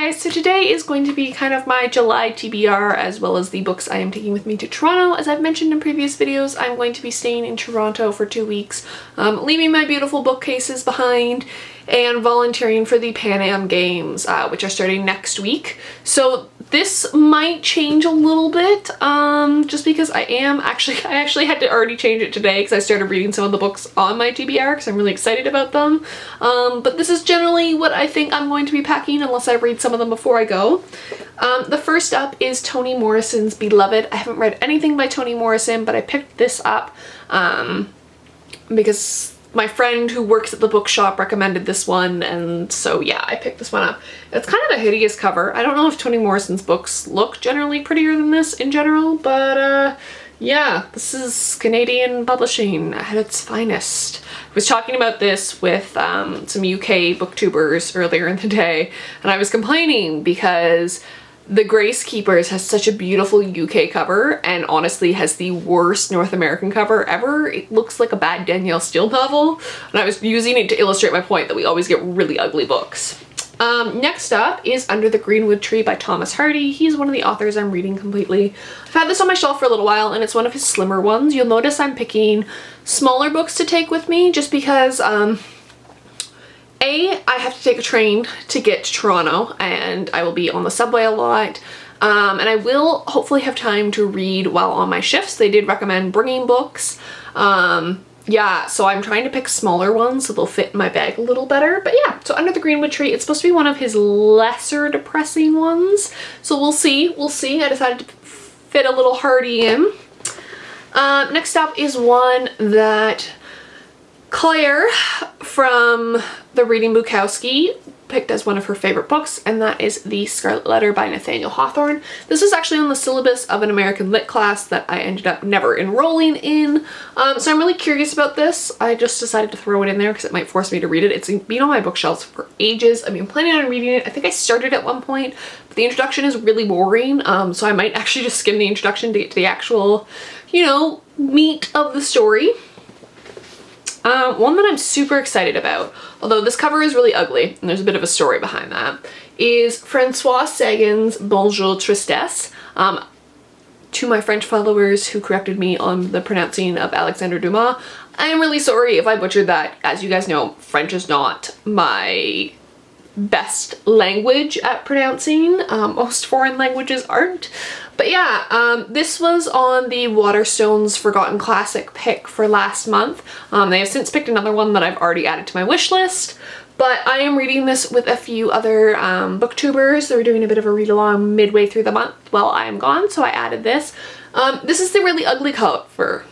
guys, so today is going to be kind of my July TBR as well as the books I am taking with me to Toronto. As I've mentioned in previous videos, I'm going to be staying in Toronto for 2 weeks, leaving my beautiful bookcases behind and volunteering for the Pan Am Games, which are starting next week. So this might change a little bit, just because I actually had to already change it today because I started reading some of the books on my TBR because I'm really excited about them. But this is generally what I think I'm going to be packing unless I read some of them before I go. The first up is Toni Morrison's Beloved. I haven't read anything by Toni Morrison, but I picked this up because my friend who works at the bookshop recommended this one, and so yeah, I picked this one up. It's kind of a hideous cover. I don't know if Toni Morrison's books look generally prettier than this in general, but yeah, this is Canadian publishing at its finest. I was talking about this with some UK booktubers earlier in the day, and I was complaining because The Grace Keepers has such a beautiful UK cover and honestly has the worst North American cover ever. It looks like a bad Danielle Steele novel, and I was using it to illustrate my point that we always get really ugly books. Next up is Under the Greenwood Tree by Thomas Hardy. He's one of the authors I'm reading completely. I've had this on my shelf for a little while and it's one of his slimmer ones. You'll notice I'm picking smaller books to take with me just because I have to take a train to get to Toronto and I will be on the subway a lot, and I will hopefully have time to read while on my shifts. They did recommend bringing books. Yeah, so I'm trying to pick smaller ones so they'll fit in my bag a little better. But yeah, so Under the Greenwood Tree, it's supposed to be one of his lesser depressing ones. So we'll see, I decided to fit a little Hardy in. Next up is one that Claire from the Reading Bukowski picked as one of her favorite books, and that is The Scarlet Letter by Nathaniel Hawthorne. This was actually on the syllabus of an American Lit class that I ended up never enrolling in, so I'm really curious about this. I just decided to throw it in there because it might force me to read it. It's been on my bookshelves for ages. I've been planning on reading it. I think I started at one point, but the introduction is really boring, so I might actually just skim the introduction to get to the actual, you know, meat of the story. One that I'm super excited about, although this cover is really ugly and there's a bit of a story behind that, is François Sagan's Bonjour Tristesse. To my French followers who corrected me on the pronouncing of Alexandre Dumas, I am really sorry if I butchered that. As you guys know, French is not my best language at pronouncing. Most foreign languages aren't. But yeah, this was on the Waterstones Forgotten Classic pick for last month. They have since picked another one that I've already added to my wish list, but I am reading this with a few other booktubers. They're doing a bit of a read-along midway through the month while I am gone, so I added this. This is the really ugly cover.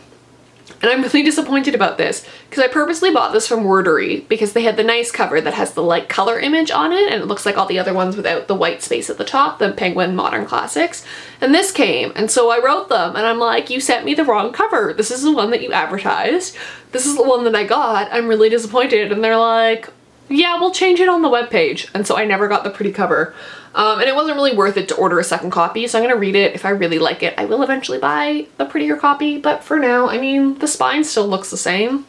And I'm really disappointed about this because I purposely bought this from Wordery because they had the nice cover that has the light color image on it and it looks like all the other ones without the white space at the top, the Penguin Modern Classics. And this came, and so I wrote them and I'm like, you sent me the wrong cover. This is the one that you advertised. This is the one that I got. I'm really disappointed. And they're like, yeah, we'll change it on the webpage. And so I never got the pretty cover. And it wasn't really worth it to order a second copy, so I'm gonna read it. If I really like it, I will eventually buy the prettier copy, but for now, I mean, the spine still looks the same.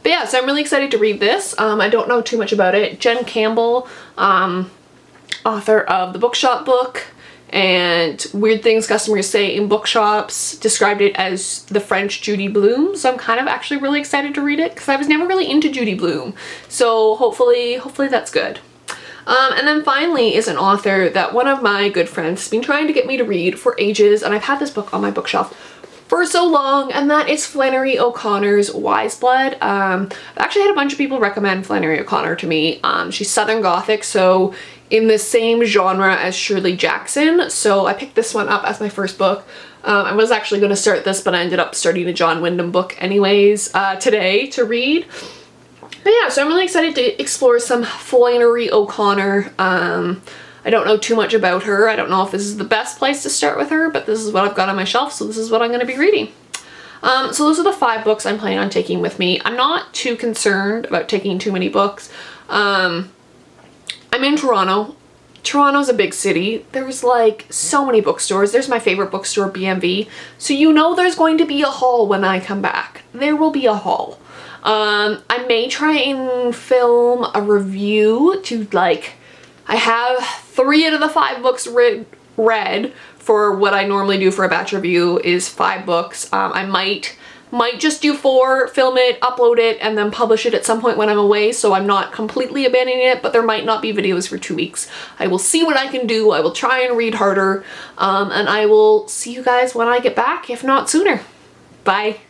But yeah, so I'm really excited to read this. I don't know too much about it. Jen Campbell, author of the Bookshop book and Weird Things Customers Say in Bookshops, described it as the French Judy Blume, so I'm kind of actually really excited to read it because I was never really into Judy Blume, so hopefully that's good. And then finally is an author that one of my good friends has been trying to get me to read for ages, and I've had this book on my bookshelf for so long, and that is Flannery O'Connor's Wise Blood. I've actually had a bunch of people recommend Flannery O'Connor to me. She's Southern Gothic, so in the same genre as Shirley Jackson, so I picked this one up as my first book. I was actually going to start this, but I ended up starting a John Wyndham book anyways today to read. But yeah, so I'm really excited to explore some Flannery O'Connor. I don't know too much about her. I don't know if this is the best place to start with her, but this is what I've got on my shelf, so this is what I'm going to be reading. So those are the 5 books I'm planning on taking with me. I'm not too concerned about taking too many books. I'm in Toronto. Toronto's a big city. There's like so many bookstores. There's my favorite bookstore, BMV. So you know there's going to be a haul when I come back. There will be a haul. I may try and film a review to like I have 3 out of the 5 books read for what I normally do for a batch review is 5 books. I might just do 4, film it, upload it, and then publish it at some point when I'm away, so I'm not completely abandoning it, but there might not be videos for 2 weeks. I will see what I can do. I will try and read harder, and I will see you guys when I get back, if not sooner. Bye.